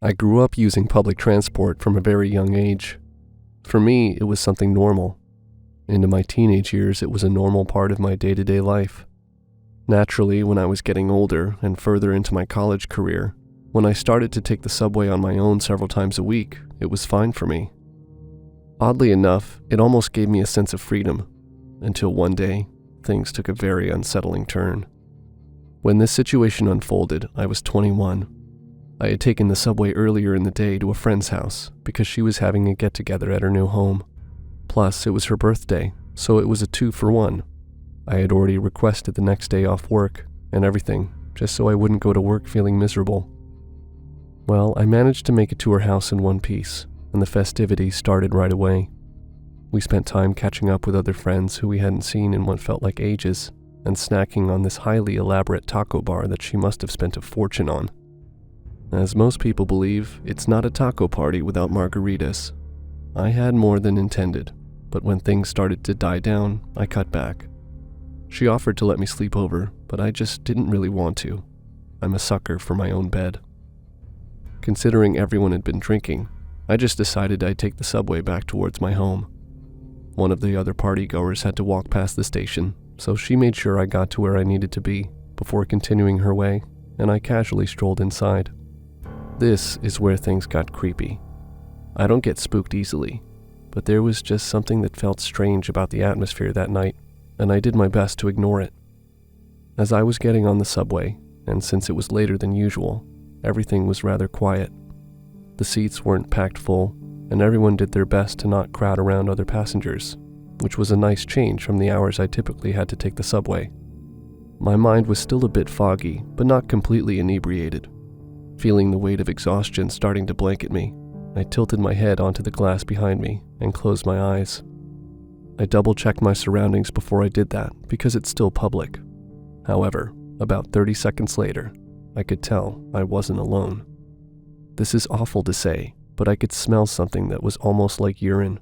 I grew up using public transport from a very young age. For me, it was something normal. Into my teenage years, it was a normal part of my day-to-day life. Naturally, when I was getting older and further into my college career, when I started to take the subway on my own several times a week, it was fine for me. Oddly enough, it almost gave me a sense of freedom, until one day, things took a very unsettling turn. When this situation unfolded, I was 21. I had taken the subway earlier in the day to a friend's house because she was having a get-together at her new home. Plus, it was her birthday, so it was a 2-for-1. I had already requested the next day off work and everything, just so I wouldn't go to work feeling miserable. Well, I managed to make it to her house in one piece, and the festivities started right away. We spent time catching up with other friends who we hadn't seen in what felt like ages, and snacking on this highly elaborate taco bar that she must have spent a fortune on. As most people believe, it's not a taco party without margaritas. I had more than intended, but when things started to die down, I cut back. She offered to let me sleep over, but I just didn't really want to. I'm a sucker for my own bed. Considering everyone had been drinking, I just decided I'd take the subway back towards my home. One of the other partygoers had to walk past the station, so she made sure I got to where I needed to be before continuing her way, and I casually strolled inside. This is where things got creepy. I don't get spooked easily, but there was just something that felt strange about the atmosphere that night, and I did my best to ignore it. As I was getting on the subway, and since it was later than usual, everything was rather quiet. The seats weren't packed full, and everyone did their best to not crowd around other passengers, which was a nice change from the hours I typically had to take the subway. My mind was still a bit foggy, but not completely inebriated. Feeling the weight of exhaustion starting to blanket me, I tilted my head onto the glass behind me and closed my eyes. I double-checked my surroundings before I did that because it's still public. However, about 30 seconds later, I could tell I wasn't alone. This is awful to say, but I could smell something that was almost like urine.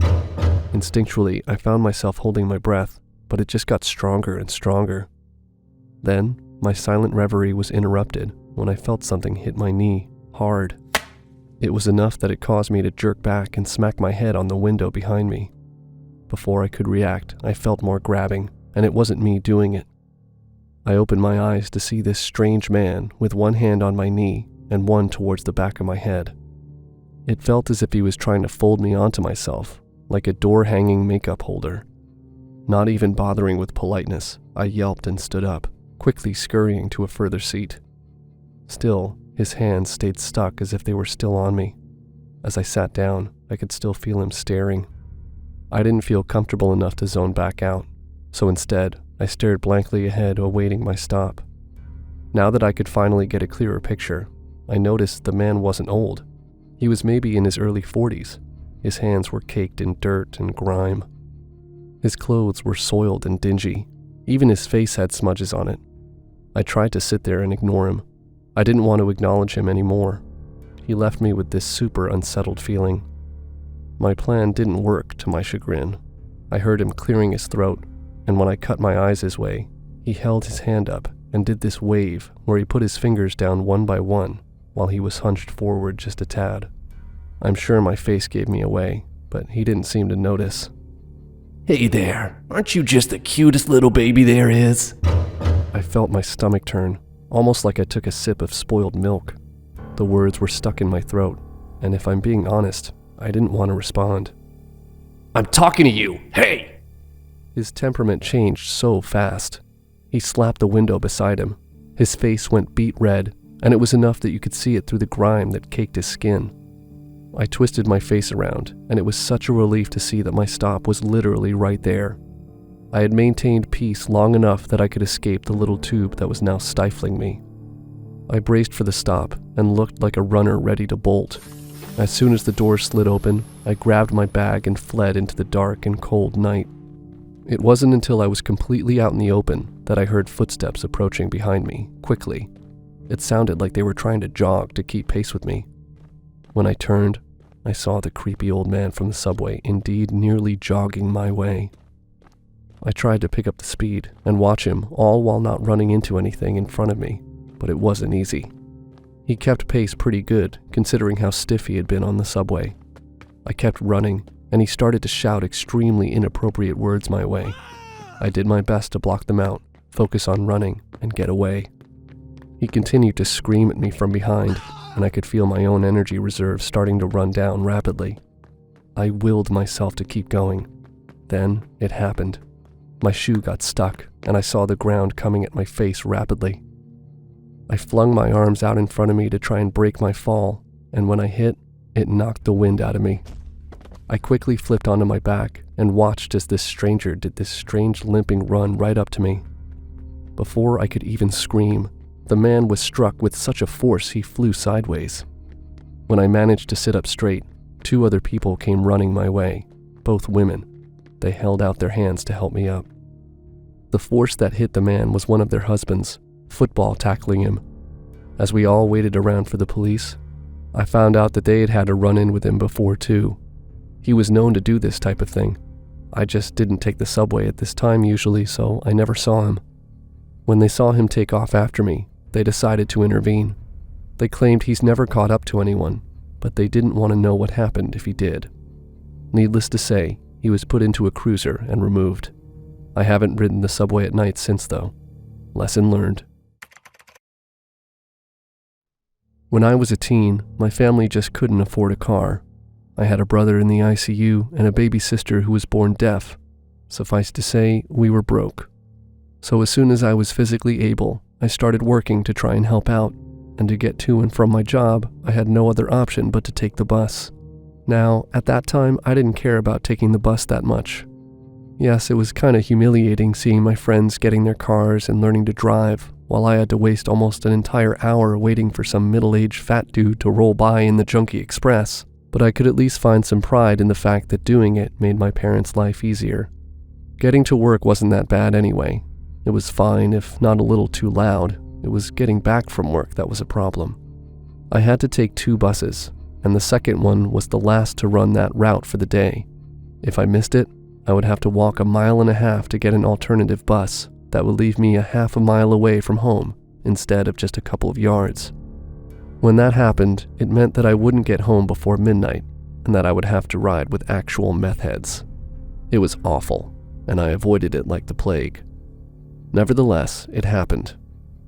Instinctually, I found myself holding my breath, but it just got stronger and stronger. Then, my silent reverie was interrupted when I felt something hit my knee, hard. It was enough that it caused me to jerk back and smack my head on the window behind me. Before I could react, I felt more grabbing, and it wasn't me doing it. I opened my eyes to see this strange man with one hand on my knee and one towards the back of my head. It felt as if he was trying to fold me onto myself, like a door-hanging makeup holder. Not even bothering with politeness, I yelped and stood up, quickly scurrying to a further seat. Still, his hands stayed stuck as if they were still on me. As I sat down, I could still feel him staring. I didn't feel comfortable enough to zone back out, so instead, I stared blankly ahead, awaiting my stop. Now that I could finally get a clearer picture, I noticed the man wasn't old. He was maybe in his early 40s. His hands were caked in dirt and grime. His clothes were soiled and dingy. Even his face had smudges on it. I tried to sit there and ignore him. I didn't want to acknowledge him anymore. He left me with this super unsettled feeling. My plan didn't work, to my chagrin. I heard him clearing his throat, and when I cut my eyes his way, he held his hand up and did this wave where he put his fingers down one by one while he was hunched forward just a tad. I'm sure my face gave me away, but he didn't seem to notice. "Hey there, aren't you just the cutest little baby there is?" I felt my stomach turn, almost like I took a sip of spoiled milk. The words were stuck in my throat, and if I'm being honest, I didn't want to respond. "I'm talking to you, hey!" His temperament changed so fast. He slapped the window beside him. His face went beet red, and it was enough that you could see it through the grime that caked his skin. I twisted my face around, and it was such a relief to see that my stop was literally right there. I had maintained peace long enough that I could escape the little tube that was now stifling me. I braced for the stop and looked like a runner ready to bolt. As soon as the door slid open, I grabbed my bag and fled into the dark and cold night. It wasn't until I was completely out in the open that I heard footsteps approaching behind me, quickly. It sounded like they were trying to jog to keep pace with me. When I turned, I saw the creepy old man from the subway indeed nearly jogging my way. I tried to pick up the speed and watch him, all while not running into anything in front of me, but it wasn't easy. He kept pace pretty good, considering how stiff he had been on the subway. I kept running, and he started to shout extremely inappropriate words my way. I did my best to block them out, focus on running, and get away. He continued to scream at me from behind, and I could feel my own energy reserves starting to run down rapidly. I willed myself to keep going. Then it happened. My shoe got stuck, and I saw the ground coming at my face rapidly. I flung my arms out in front of me to try and break my fall, and when I hit, it knocked the wind out of me. I quickly flipped onto my back and watched as this stranger did this strange limping run right up to me. Before I could even scream, the man was struck with such a force he flew sideways. When I managed to sit up straight, 2 other people came running my way, both women. They held out their hands to help me up. The force that hit the man was one of their husbands, football tackling him. As we all waited around for the police, I found out that they had had a run-in with him before too. He was known to do this type of thing. I just didn't take the subway at this time usually, so I never saw him. When they saw him take off after me, they decided to intervene. They claimed he's never caught up to anyone, but they didn't want to know what happened if he did. Needless to say, he was put into a cruiser and removed. I haven't ridden the subway at night since though. Lesson learned. When I was a teen, my family just couldn't afford a car. I had a brother in the ICU and a baby sister who was born deaf. Suffice to say, we were broke. So as soon as I was physically able, I started working to try and help out, and to get to and from my job, I had no other option but to take the bus. Now, at that time, I didn't care about taking the bus that much. Yes, it was kind of humiliating seeing my friends getting their cars and learning to drive, while I had to waste almost an entire hour waiting for some middle-aged fat dude to roll by in the Junkie Express, but I could at least find some pride in the fact that doing it made my parents' life easier. Getting to work wasn't that bad anyway. It was fine, if not a little too loud. It was getting back from work that was a problem. I had to take 2 buses, and the second one was the last to run that route for the day. If I missed it, I would have to walk 1.5 miles to get an alternative bus that would leave me 0.5 mile away from home instead of just a couple of yards. When that happened, it meant that I wouldn't get home before midnight and that I would have to ride with actual meth heads. It was awful, and I avoided it like the plague. Nevertheless, it happened.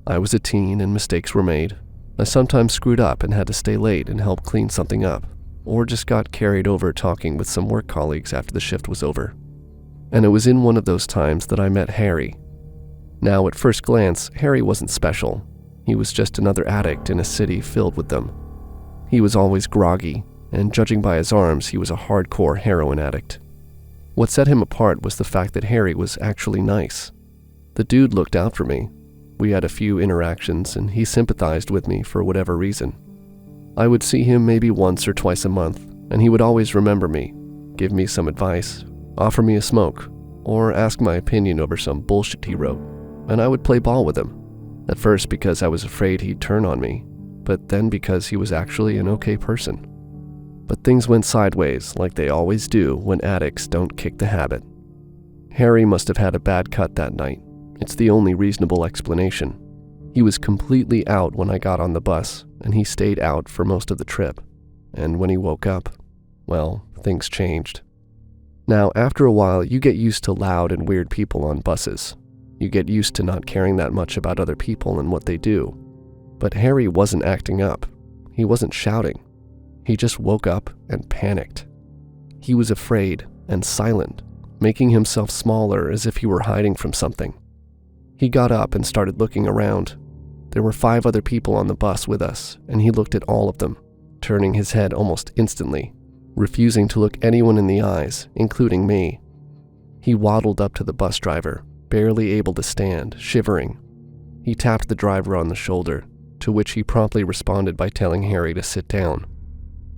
I was a teen and mistakes were made. I sometimes screwed up and had to stay late and help clean something up, or just got carried over talking with some work colleagues after the shift was over. And it was in one of those times that I met Harry. Now, at first glance, Harry wasn't special. He was just another addict in a city filled with them. He was always groggy, and judging by his arms, he was a hardcore heroin addict. What set him apart was the fact that Harry was actually nice. The dude looked out for me. We had a few interactions, and he sympathized with me for whatever reason. I would see him maybe once or twice a month, and he would always remember me, give me some advice, offer me a smoke, or ask my opinion over some bullshit he wrote, and I would play ball with him. At first because I was afraid he'd turn on me, but then because he was actually an okay person. But things went sideways like they always do when addicts don't kick the habit. Harry must have had a bad cut that night. It's the only reasonable explanation. He was completely out when I got on the bus, and he stayed out for most of the trip. And when he woke up, well, things changed. Now, after a while, you get used to loud and weird people on buses. You get used to not caring that much about other people and what they do. But Harry wasn't acting up. He wasn't shouting. He just woke up and panicked. He was afraid and silent, making himself smaller as if he were hiding from something. He got up and started looking around. There were 5 other people on the bus with us, and he looked at all of them, turning his head almost instantly, refusing to look anyone in the eyes, including me. He waddled up to the bus driver, barely able to stand, shivering. He tapped the driver on the shoulder, to which he promptly responded by telling Harry to sit down.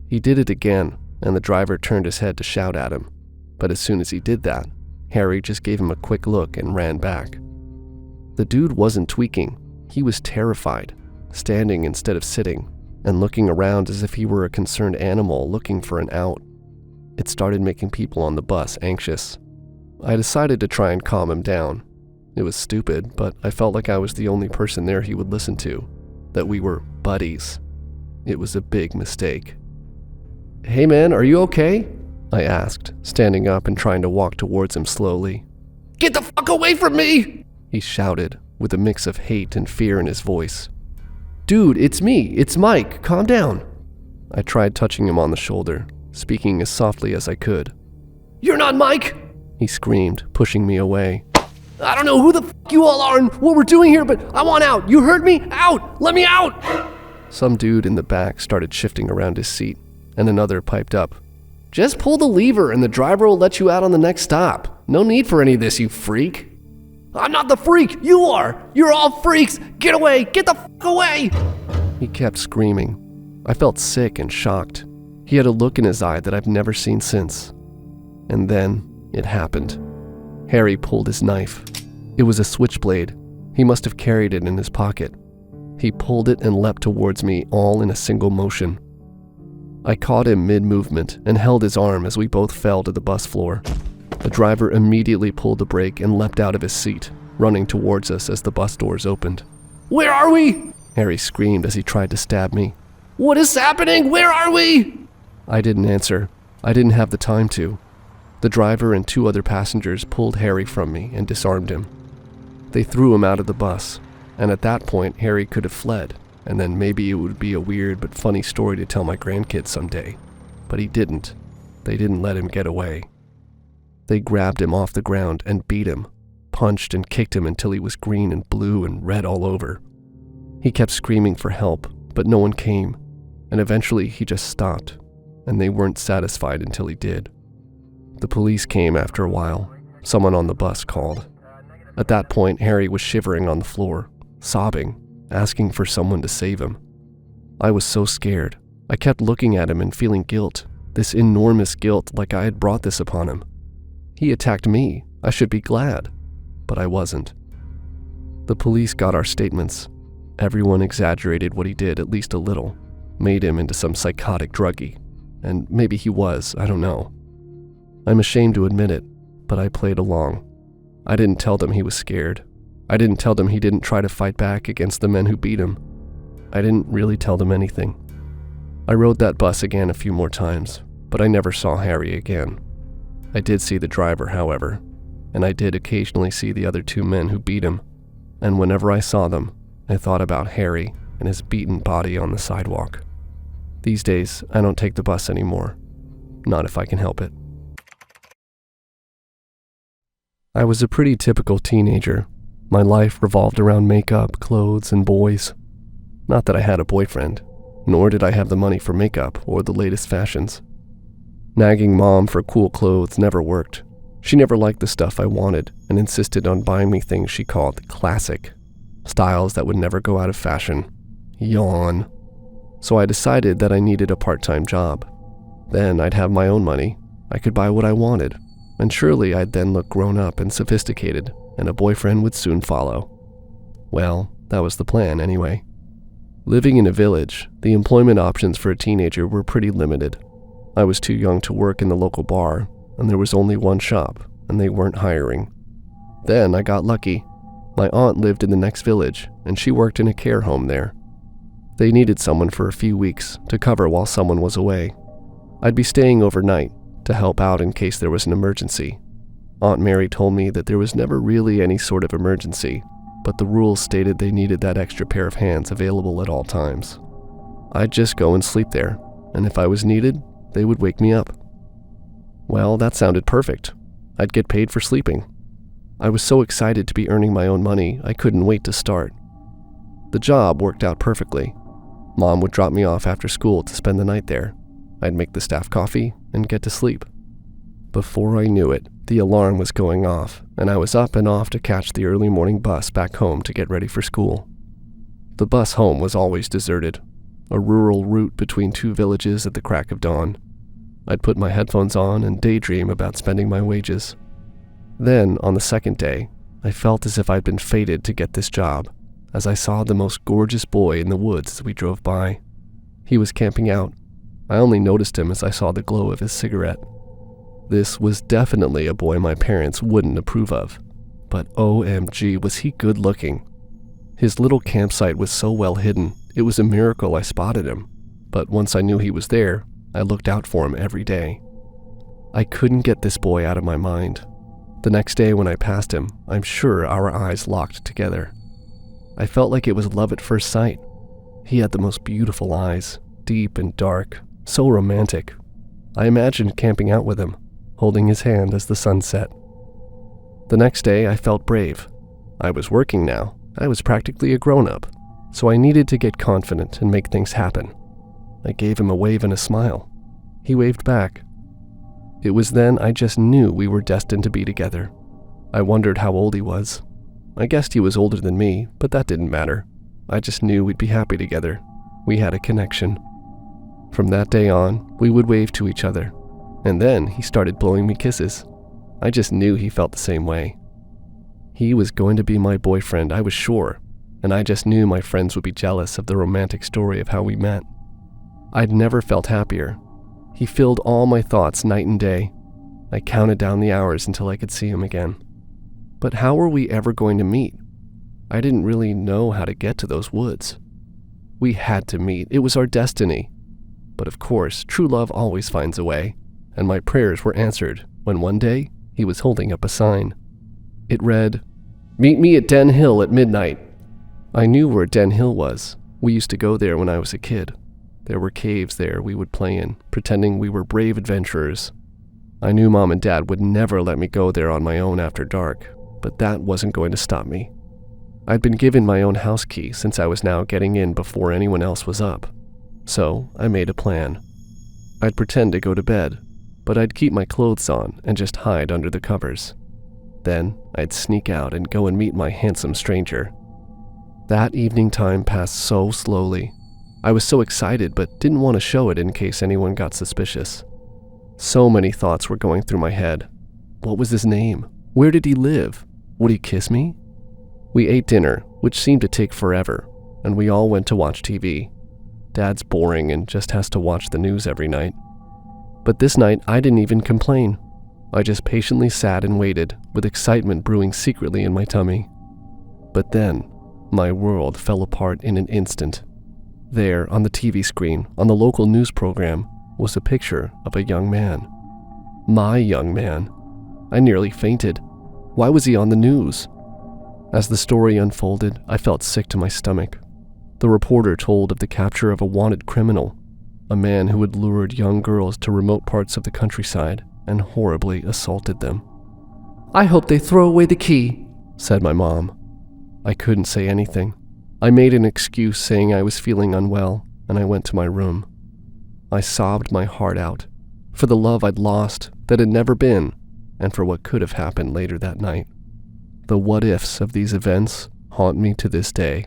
He did it again, and the driver turned his head to shout at him, but as soon as he did that, Harry just gave him a quick look and ran back. The dude wasn't tweaking. He was terrified, standing instead of sitting, and looking around as if he were a concerned animal looking for an out. It started making people on the bus anxious. I decided to try and calm him down. It was stupid, but I felt like I was the only person there he would listen to, that we were buddies, It was a big mistake. "Hey man, are you okay?" I asked, standing up and trying to walk towards him slowly. Get the fuck away from me! He shouted, with a mix of hate and fear in his voice. "Dude, it's me. It's Mike. Calm down." I tried touching him on the shoulder, speaking as softly as I could. You're not Mike! He screamed, pushing me away. I don't know who the fuck you all are and what we're doing here, but I want out. You heard me? Out! Let me out! Some dude in the back started shifting around his seat, and another piped up. "Just pull the lever and the driver will let you out on the next stop. No need for any of this, you freak." I'm not the freak! You are! You're all freaks! Get away! Get the fuck away! He kept screaming. I felt sick and shocked. He had a look in his eye that I've never seen since. And then it happened. Harry pulled his knife. It was a switchblade. He must have carried it in his pocket. He pulled it and leapt towards me, all in a single motion. I caught him mid-movement and held his arm as we both fell to the bus floor. The driver immediately pulled the brake and leapt out of his seat, running towards us as the bus doors opened. Where are we? Harry screamed as he tried to stab me. What is happening? Where are we? I didn't answer. I didn't have the time to. The driver and 2 other passengers pulled Harry from me and disarmed him. They threw him out of the bus, and at that point Harry could have fled, and then maybe it would be a weird but funny story to tell my grandkids someday. But he didn't. They didn't let him get away. They grabbed him off the ground and beat him, punched and kicked him until he was green and blue and red all over. He kept screaming for help, but no one came, and eventually he just stopped, and they weren't satisfied until he did. The police came after a while. Someone on the bus called. At that point, Harry was shivering on the floor, sobbing, asking for someone to save him. I was so scared. I kept looking at him and feeling guilt, this enormous guilt, like I had brought this upon him. He attacked me. I should be glad, but I wasn't. The police got our statements. Everyone exaggerated what he did at least a little, made him into some psychotic druggie, and maybe he was, I don't know. I'm ashamed to admit it, but I played along. I didn't tell them he was scared. I didn't tell them he didn't try to fight back against the men who beat him. I didn't really tell them anything. I rode that bus again a few more times, but I never saw Harry again. I did see the driver, however, and I did occasionally see the other 2 men who beat him, and whenever I saw them, I thought about Harry and his beaten body on the sidewalk. These days, I don't take the bus anymore. Not if I can help it. I was a pretty typical teenager. My life revolved around makeup, clothes, and boys. Not that I had a boyfriend, nor did I have the money for makeup or the latest fashions. Nagging mom for cool clothes never worked. She never liked the stuff I wanted and insisted on buying me things she called classic, styles that would never go out of fashion. Yawn. So I decided that I needed a part-time job. Then I'd have my own money. I could buy what I wanted, and surely I'd then look grown up and sophisticated, and a boyfriend would soon follow. Well, that was the plan anyway. Living in a village, the employment options for a teenager were pretty limited. I was too young to work in the local bar, and there was only one shop, and they weren't hiring. Then I got lucky. My aunt lived in the next village, and she worked in a care home there. They needed someone for a few weeks to cover while someone was away. I'd be staying overnight to help out in case there was an emergency. Aunt Mary told me that there was never really any sort of emergency, but the rules stated they needed that extra pair of hands available at all times. I'd just go and sleep there, and if I was needed, they would wake me up. Well, that sounded perfect. I'd get paid for sleeping. I was so excited to be earning my own money, I couldn't wait to start. The job worked out perfectly. Mom would drop me off after school to spend the night there. I'd make the staff coffee and get to sleep. Before I knew it, the alarm was going off, and I was up and off to catch the early morning bus back home to get ready for school. The bus home was always deserted, a rural route between 2 villages at the crack of dawn. I'd put my headphones on and daydream about spending my wages. Then, on the second day, I felt as if I'd been fated to get this job, as I saw the most gorgeous boy in the woods as we drove by. He was camping out. I only noticed him as I saw the glow of his cigarette. This was definitely a boy my parents wouldn't approve of, but OMG was he good looking. His little campsite was so well hidden, it was a miracle I spotted him. but once I knew he was there, I looked out for him every day. I couldn't get this boy out of my mind. The next day when I passed him, I'm sure our eyes locked together. I felt like it was love at first sight. He had the most beautiful eyes, deep and dark, so romantic. I imagined camping out with him, holding his hand as the sun set. The next day, I felt brave. I was working now. I was practically a grown-up, so I needed to get confident and make things happen. I gave him a wave and a smile. He waved back. It was then I just knew we were destined to be together. I wondered how old he was. I guessed he was older than me, but that didn't matter. I just knew we'd be happy together. We had a connection. From that day on, we would wave to each other. And then he started blowing me kisses. I just knew he felt the same way. He was going to be my boyfriend, I was sure, and I just knew my friends would be jealous of the romantic story of how we met. I'd never felt happier. He filled all my thoughts night and day. I counted down the hours until I could see him again. But how were we ever going to meet? I didn't really know how to get to those woods. We had to meet. It was our destiny. But of course, true love always finds a way, and my prayers were answered when one day he was holding up a sign. It read, "Meet me at Den Hill at midnight." I knew where Den Hill was. We used to go there when I was a kid. There were caves there we would play in, pretending we were brave adventurers. I knew Mom and Dad would never let me go there on my own after dark, but that wasn't going to stop me. I'd been given my own house key since I was now getting in before anyone else was up. So I made a plan. I'd pretend to go to bed, but I'd keep my clothes on and just hide under the covers. Then I'd sneak out and go and meet my handsome stranger. That evening time passed so slowly. I was so excited but didn't want to show it in case anyone got suspicious. So many thoughts were going through my head. What was his name? Where did he live? Would he kiss me? We ate dinner, which seemed to take forever, and we all went to watch TV. Dad's boring and just has to watch the news every night. But this night, I didn't even complain. I just patiently sat and waited, with excitement brewing secretly in my tummy. But then, my world fell apart in an instant. There, on the TV screen, on the local news program, was a picture of a young man. My young man. I nearly fainted. Why was he on the news? As the story unfolded, I felt sick to my stomach. The reporter told of the capture of a wanted criminal, a man who had lured young girls to remote parts of the countryside and horribly assaulted them. "I hope they throw away the key," said my mom. I couldn't say anything. I made an excuse saying I was feeling unwell, and I went to my room. I sobbed my heart out, for the love I'd lost that had never been, and for what could have happened later that night. The what-ifs of these events haunt me to this day.